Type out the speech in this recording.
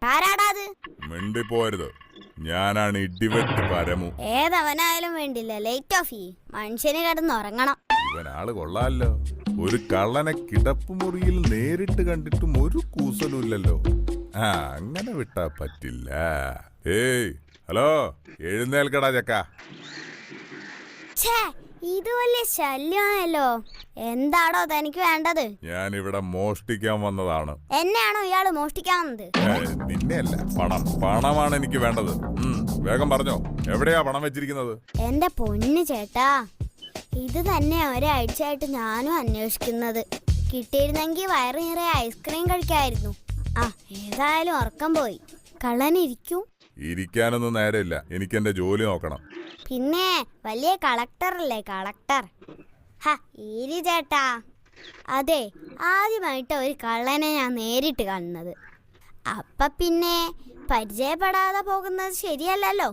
ആരാടാ അത്? മിണ്ടിപ്പോരുത്, ഞാനാണ് ഇടിവെട്ട് പരമു. ഏതവനായാലും വേണ്ടില്ല, ലേറ്റ് ഓഫ് ചെയ്യ്. മനുഷ്യന് കിടന്നുറങ്ങണം. ഇവനാള് കൊള്ളാലോ. ഒരു കള്ളനെ കിടപ്പുമുറിയിൽ നേരിട്ട് കണ്ടിട്ടും ഒരു കൂസലുമില്ലല്ലോ. അങ്ങനെ വിട്ടാ പറ്റില്ല. ഏയ് ഹലോ, എഴുന്നേൽക്കടാ ചക്ക. ഇത് വലിയ ശല്യമായല്ലോ. എന്താടോ തനിക്ക് വേണ്ടത്? ഞാൻ ഇവിടെ മോഷ്ടിക്കാൻ വന്നതാണ്. എന്നെയാണോ ഇയാള് മോഷ്ടിക്കാൻ വന്നത്? നിന്നെയല്ല, പണമാണ് എനിക്ക് വേണ്ടത്. വേഗം പറഞ്ഞോ, എവിടെയാ പണം വെച്ചിരിക്കുന്നത്? എന്റെ പൊന്നു ചേട്ടാ, ഇത് തന്നെ ഒരാഴ്ചയായിട്ട് ഞാനും അന്വേഷിക്കുന്നത്. കിട്ടിയിരുന്നെങ്കിൽ വയറ് നിറയെ ഐസ്ക്രീം കഴിക്കായിരുന്നു. ഏതായാലും ഉറക്കം പോയി. കള്ളനിരിക്കൂ. ഇരിക്കാനൊന്നും നേരമില്ല, എനിക്ക് എന്റെ ജോലി നോക്കണം. പിന്നെ വലിയ കളക്ടറല്ലേ കളക്ടർ. ഈരി ചേട്ടാ, അതെ, ആദ്യമായിട്ട് ഒരു കള്ളനെ ഞാൻ നേരിട്ട് കാണുന്നത്. അപ്പൊ പിന്നെ പരിചയപ്പെടാതെ പോകുന്നത് ശരിയല്ലല്ലോ.